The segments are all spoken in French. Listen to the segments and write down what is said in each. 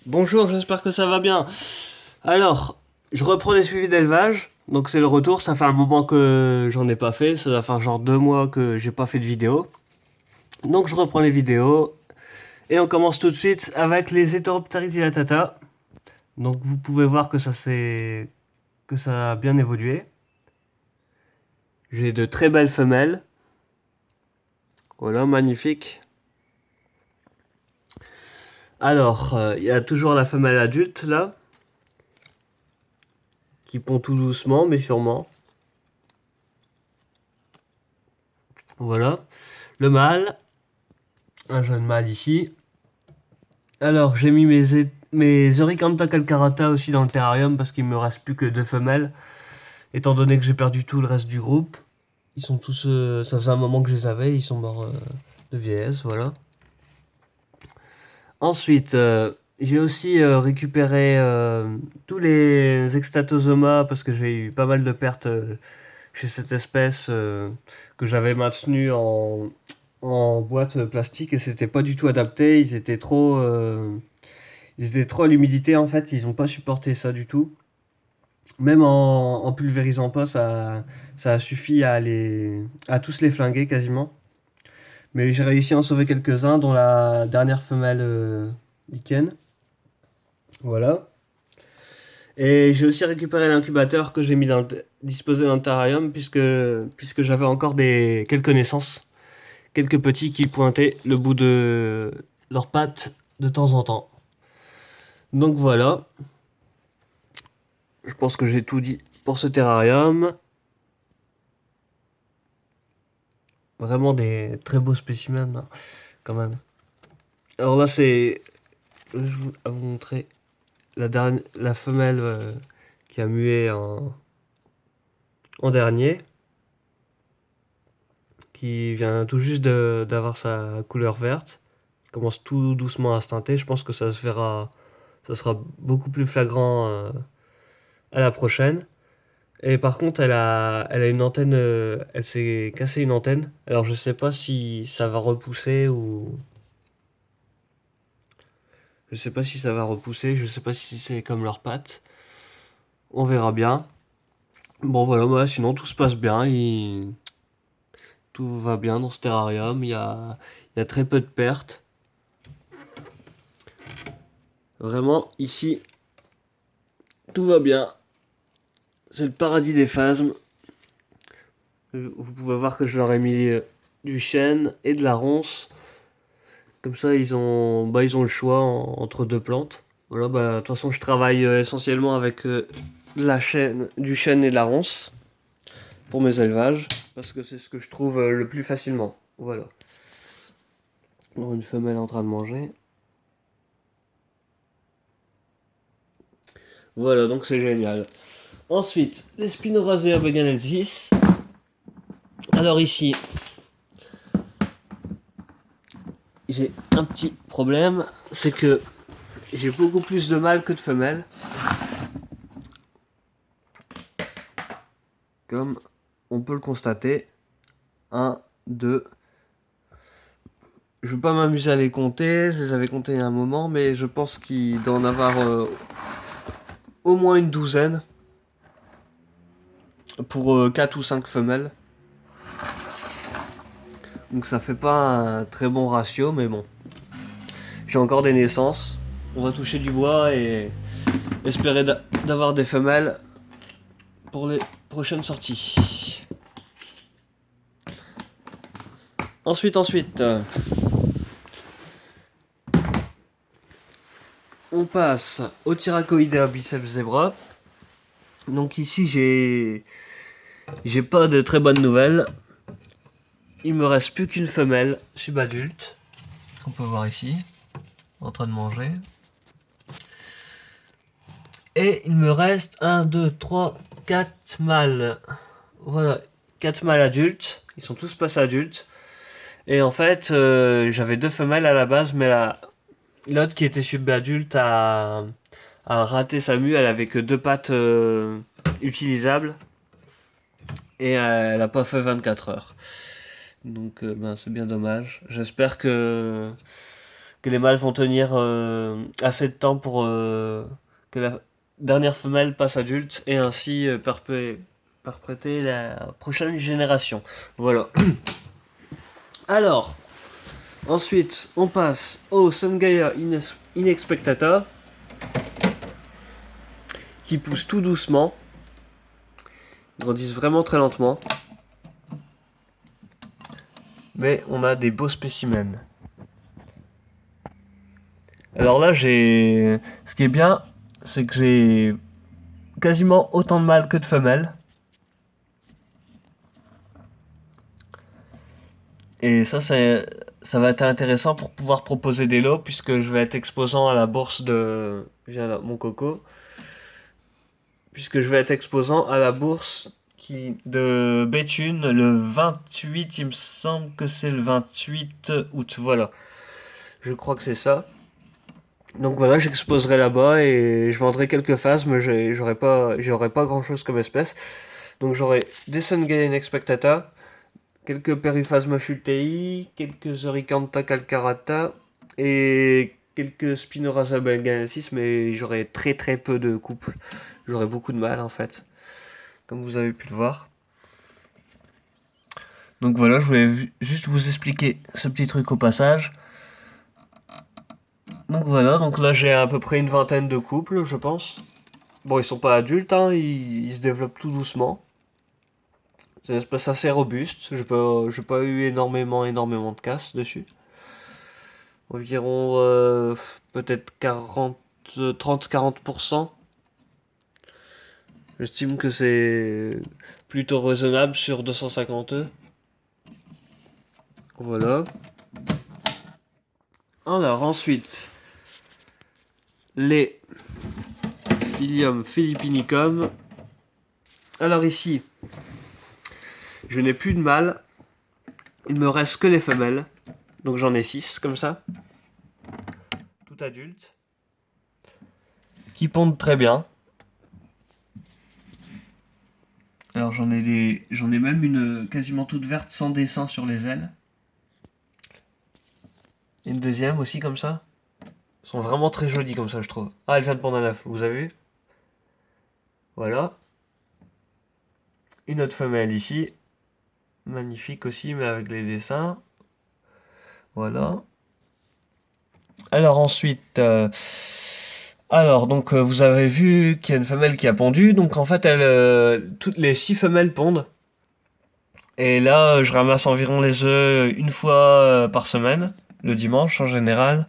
Bonjour, j'espère que ça va bien. Alors, je reprends les suivis d'élevage. Donc c'est le retour, ça fait un moment que j'en ai pas fait. Ça doit faire genre 2 mois que j'ai pas fait de vidéo. Donc je reprends les vidéos. Et on commence tout de suite avec les Heteropteris ilatata. Donc vous pouvez voir que ça a bien évolué. J'ai de très belles femelles. Voilà, magnifique. Alors, il y a toujours la femelle adulte là, qui pond tout doucement mais sûrement. Voilà. Le mâle, un jeune mâle ici. Alors, j'ai mis mes Eurykantha calcarata aussi dans le terrarium parce qu'il me reste plus que 2 femelles. Étant donné que j'ai perdu tout le reste du groupe. Ils sont tous. Ça faisait un moment que je les avais, ils sont morts de vieillesse, voilà. Ensuite, j'ai aussi récupéré tous les Extatosoma parce que j'ai eu pas mal de pertes chez cette espèce que j'avais maintenue en boîte plastique et c'était pas du tout adapté. Ils étaient trop à l'humidité en fait, ils ont pas supporté ça du tout. Même en pulvérisant pas, ça a suffi à tous les flinguer quasiment. Mais j'ai réussi à en sauver quelques-uns, dont la dernière femelle lichen. Voilà. Et j'ai aussi récupéré l'incubateur que j'ai disposé dans le terrarium puisque j'avais encore quelques naissances. Quelques petits qui pointaient le bout de leurs pattes de temps en temps. Donc voilà. Je pense que j'ai tout dit pour ce terrarium. Vraiment des très beaux spécimens, hein, quand même. Alors là, je vais vous montrer la femelle qui a mué en dernier, qui vient tout juste d'avoir sa couleur verte. Il commence tout doucement à se teinter. Je pense que ça se verra, ça sera beaucoup plus flagrant à la prochaine. Et par contre, elle a une antenne, elle s'est cassée une antenne. Alors je sais pas si ça va repousser ou je sais pas si ça va repousser. Je sais pas si c'est comme leurs pattes. On verra bien. Bon voilà, moi sinon tout se passe bien. Tout va bien dans ce terrarium. Il y a très peu de pertes. Vraiment, ici, tout va bien. C'est le paradis des phasmes. Vous pouvez voir que je leur ai mis du chêne et de la ronce. Comme ça, ils ont le choix entre deux plantes. Voilà, de toute façon, je travaille essentiellement avec du chêne et de la ronce pour mes élevages. Parce que c'est ce que je trouve le plus facilement. Voilà. Alors, une femelle en train de manger. Voilà, donc c'est génial. Ensuite, les Spinoracea veganensis. Alors ici, j'ai un petit problème, c'est que j'ai beaucoup plus de mâles que de femelles. Comme on peut le constater. Un, 2. Je ne vais pas m'amuser à les compter, je les avais comptés il y a un moment, mais je pense qu'il doit en avoir au moins une douzaine pour 4 ou 5 femelles. Donc ça fait pas un très bon ratio, mais bon. J'ai encore des naissances. On va toucher du bois et espérer d'avoir des femelles pour les prochaines sorties. Ensuite, on passe au Thyracoidea biceps zebra. Donc ici j'ai pas de très bonnes nouvelles. Il me reste plus qu'une femelle subadulte, qu'on peut voir ici, en train de manger. Et il me reste 1, 2, 3, 4 mâles. Voilà, 4 mâles adultes. Ils sont tous passés adultes. Et en fait, j'avais 2 femelles à la base, mais l'autre qui était subadulte a raté sa mue. Elle avait que 2 pattes utilisables. Et elle a pas fait 24 heures. Donc c'est bien dommage. J'espère que les mâles vont tenir assez de temps pour que la dernière femelle passe adulte et ainsi perpétuer la prochaine génération. Voilà. Alors, ensuite, on passe au Sungaya Inexpectata qui pousse tout doucement. Ils grandissent vraiment très lentement. Mais on a des beaux spécimens. Alors là, ce qui est bien, c'est que j'ai quasiment autant de mâles que de femelles. Et ça va être intéressant pour pouvoir proposer des lots, puisque je vais être exposant à la bourse de... Viens là, mon coco. Puisque je vais être exposant à la bourse de Béthune le 28, il me semble que c'est le 28 août, voilà. Je crois que c'est ça. Donc voilà, j'exposerai là-bas et je vendrai quelques phases, mais j'aurai pas grand chose comme espèce. Donc j'aurai des Sungay Expectata, quelques Periphasma schultei, quelques Oricanta calcarata et quelques Spinoraza bengalensis, mais j'aurai très très peu de couples. J'aurai beaucoup de mal en fait, comme vous avez pu le voir. Donc voilà, je voulais juste vous expliquer ce petit truc au passage. Donc voilà, donc là j'ai à peu près une vingtaine de couples, je pense. Bon, ils sont pas adultes, hein, ils se développent tout doucement. C'est une espèce assez robuste. J'ai pas eu énormément de casse dessus. Environ peut-être 30-40%. J'estime que c'est plutôt raisonnable sur 250 œufs. Voilà. Alors ensuite, les Philium philippinicum. Alors ici, je n'ai plus de mâles. Il me reste que les femelles. Donc j'en ai 6 comme ça. Tout adultes. Qui pondent très bien. Alors j'en ai même une quasiment toute verte sans dessin sur les ailes. Et une deuxième aussi comme ça. Elles sont vraiment très jolies comme ça je trouve. Ah, elle vient de pondre un œuf, vous avez vu? Voilà. Une autre femelle ici. Magnifique aussi mais avec les dessins. Voilà. Alors ensuite, donc vous avez vu qu'il y a une femelle qui a pondu. Donc en fait, toutes les 6 femelles pondent. Et là, je ramasse environ les œufs une fois par semaine, le dimanche en général.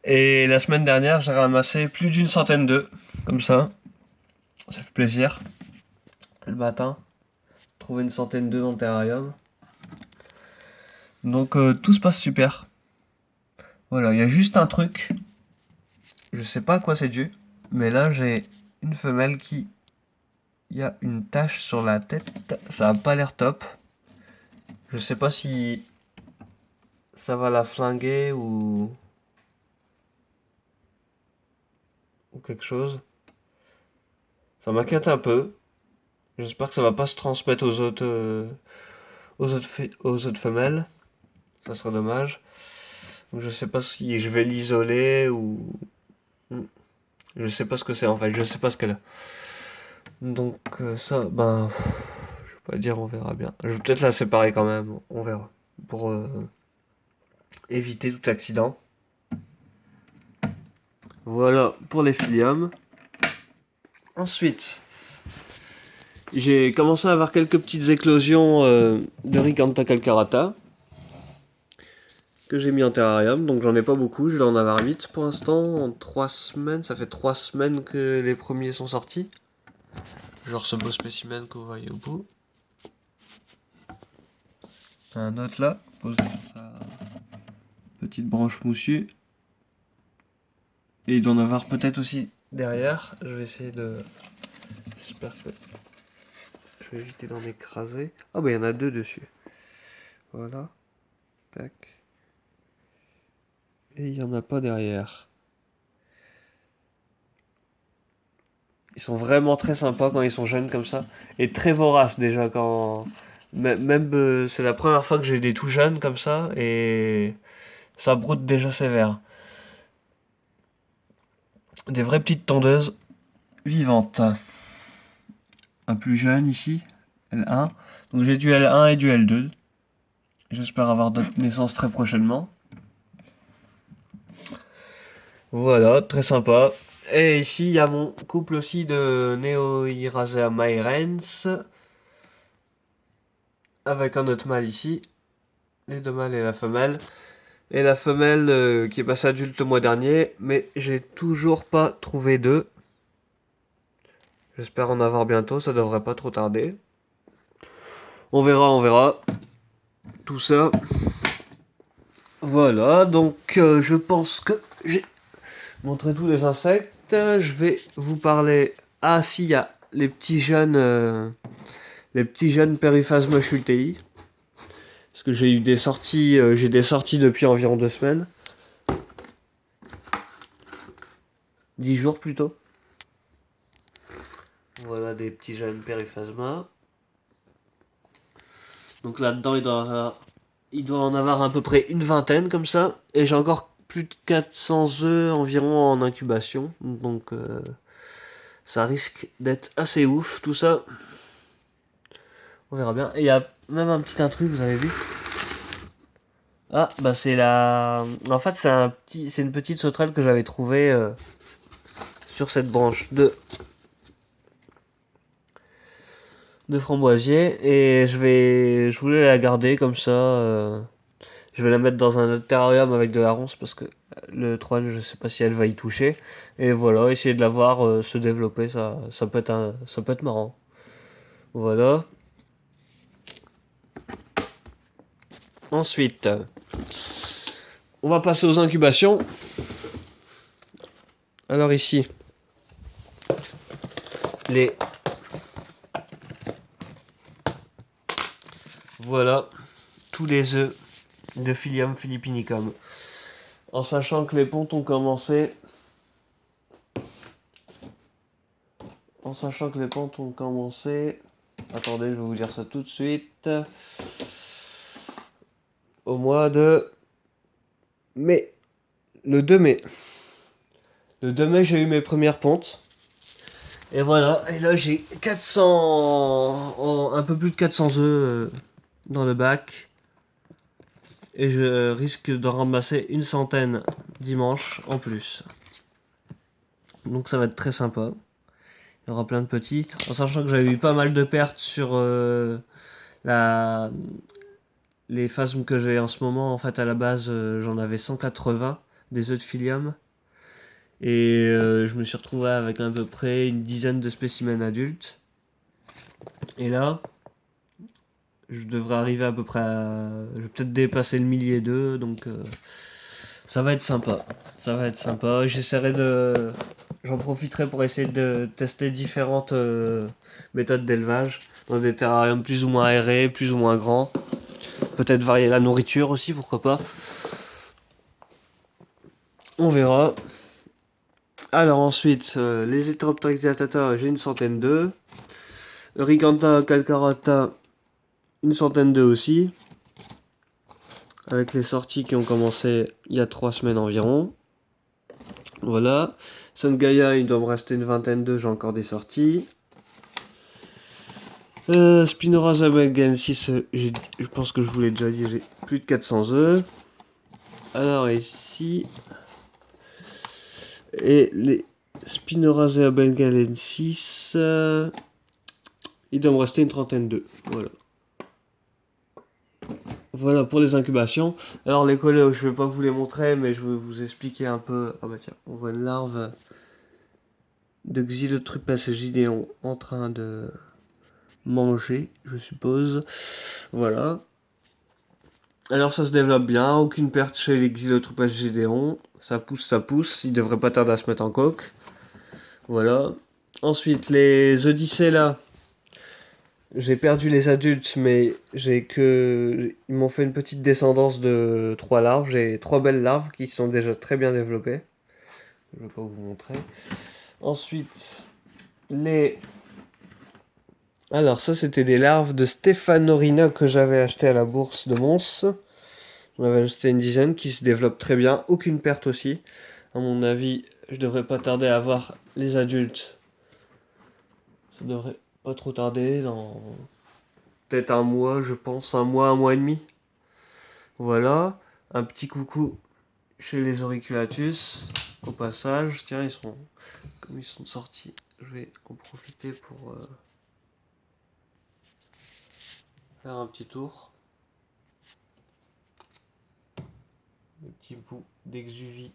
Et la semaine dernière, j'ai ramassé plus d'une centaine d'œufs, comme ça. Ça fait plaisir. Le matin, trouver une centaine d'œufs dans le terrarium. Donc tout se passe super. Voilà, il y a juste un truc. Je sais pas à quoi c'est dû. Mais là, j'ai une femelle qui... Il y a une tache sur la tête. Ça a pas l'air top. Je sais pas si ça va la flinguer ou quelque chose. Ça m'inquiète un peu. J'espère que ça va pas se transmettre aux autres femelles. Ça serait dommage. Donc, je sais pas si je vais l'isoler ou... Je sais pas ce que c'est en fait. Je sais pas ce qu'elle a. Donc ça, ben... Je vais pas dire, on verra bien. Je vais peut-être la séparer quand même. On verra. Pour éviter tout accident. Voilà pour les filiums. Ensuite, j'ai commencé à avoir quelques petites éclosions de Ricanta calcarata que j'ai mis en terrarium. Donc j'en ai pas beaucoup, je vais en avoir 8 pour l'instant. En 3 semaines, ça fait 3 semaines que les premiers sont sortis. Genre ce beau spécimen que vous voyez au bout. Un autre là, posé sur sa petite branche moussue. Et il doit en avoir peut-être aussi derrière. Je vais essayer de... J'espère que... Je vais éviter d'en écraser. Ah bah il y en a 2 dessus. Voilà. Tac. Et il n'y en a pas derrière. Ils sont vraiment très sympas quand ils sont jeunes comme ça. Et très voraces déjà quand... Même c'est la première fois que j'ai des tout jeunes comme ça. Et Ça broute déjà sévère. Des vraies petites tondeuses vivantes. Un plus jeune ici, L1. Donc j'ai du L1 et du L2. J'espère avoir d'autres naissances très prochainement. Voilà, très sympa. Et ici, il y a mon couple aussi de Neoirasea maerens. Avec un autre mâle ici. Les deux mâles et la femelle. Et la femelle qui est passée adulte le mois dernier. Mais j'ai toujours pas trouvé d'œufs. J'espère en avoir bientôt, ça devrait pas trop tarder. On verra, on verra. Tout ça. Voilà, donc je pense que j'ai montré tous les insectes. Je vais vous parler. Ah si, il y a les petits jeunes Periphasma schultei. Parce que j'ai eu des sorties, j'ai des sorties depuis environ 2 semaines. 10 jours plutôt. Voilà des petits jeunes Periphasma. Donc là-dedans, il doit en avoir à peu près une vingtaine comme ça. Et j'ai encore plus de 400 œufs environ en incubation. Donc ça risque d'être assez ouf tout ça. On verra bien. Et il y a même un petit intrus, vous avez vu? Ah, bah c'est la. En fait, c'est une petite sauterelle que j'avais trouvée sur cette branche de framboisier. Et je voulais la garder comme ça. Je vais la mettre dans un autre terrarium avec de la ronce parce que le troll, je sais pas si elle va y toucher. Et voilà, essayer de la voir se développer, ça peut ça peut être marrant. Voilà. Ensuite, on va passer aux incubations. Alors ici, les... Voilà, tous les œufs de Phyllium philippinicum. En sachant que les pontes ont commencé... En sachant que les pontes ont commencé... Attendez, je vais vous dire ça tout de suite. Au mois de mai. Le 2 mai. Le 2 mai, j'ai eu mes premières pontes. Et voilà, et là j'ai 400, un peu plus de 400 œufs dans le bac. Et je risque d'en ramasser une centaine dimanche en plus. Donc ça va être très sympa. Il y aura plein de petits. En sachant que j'avais eu pas mal de pertes sur la... les phasmes que j'ai en ce moment. En fait, à la base, j'en avais 180 des œufs de Phyllium. Et je me suis retrouvé avec à peu près une dizaine de spécimens adultes. Et là, je devrais arriver à peu près à... Je vais peut-être dépasser le millier d'œufs, donc ça va être sympa. Ça va être sympa. J'essaierai de... J'en profiterai pour essayer de tester différentes méthodes d'élevage dans des terrariums plus ou moins aérés, plus ou moins grands. Peut-être varier la nourriture aussi, pourquoi pas. On verra. Alors ensuite, les Heteropteryx diatata, j'ai une centaine d'œufs. Eurykantha calcarata, une centaine d'œufs aussi. Avec les sorties qui ont commencé il y a 3 semaines environ. Voilà. Sun Gaia, il doit me rester une vingtaine d'œufs, j'ai encore des sorties. Spinoraza belgensis, je pense que je vous l'ai déjà dit, j'ai plus de 400 œufs. Alors ici, et les Spinoraza belgensis, il doit me rester une trentaine d'œufs. Voilà. Voilà pour les incubations. Alors les collègues, je vais pas vous les montrer, mais je vais vous expliquer un peu. Ah bah tiens, on voit une larve de Xylotrupes gideon en train de manger, je suppose. Voilà. Alors ça se développe bien, aucune perte chez les Xylotrupes gideon. Ça pousse, il devrait pas tarder à se mettre en coque. Voilà. Ensuite, les Odyssées là. J'ai perdu les adultes, mais ils m'ont fait une petite descendance de 3 larves. J'ai 3 belles larves qui sont déjà très bien développées. Je vais pas vous montrer. Ensuite, les... Alors ça, c'était des larves de Stéphanorina que j'avais acheté à la bourse de Mons. On avait ajouté une dizaine qui se développe très bien. Aucune perte aussi. À mon avis, je devrais pas tarder à voir les adultes. Ça devrait pas trop tarder, dans peut-être un mois, je pense. Un mois et demi. Voilà. Un petit coucou chez les auriculatus. Au passage, tiens, comme ils sont sortis, je vais en profiter pour faire un petit tour. Le petit bout d'exuvie.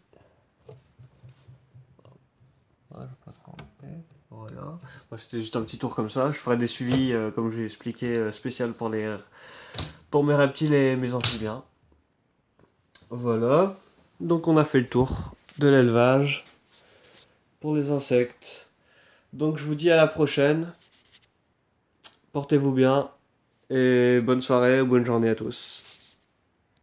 Voilà, pas trop embêté. Voilà. Bah, c'était juste un petit tour comme ça. Je ferai des suivis, comme je l'ai expliqué, spécial pour mes reptiles et mes amphibiens. Voilà. Donc on a fait le tour de l'élevage pour les insectes. Donc je vous dis à la prochaine. Portez-vous bien et bonne soirée ou bonne journée à tous.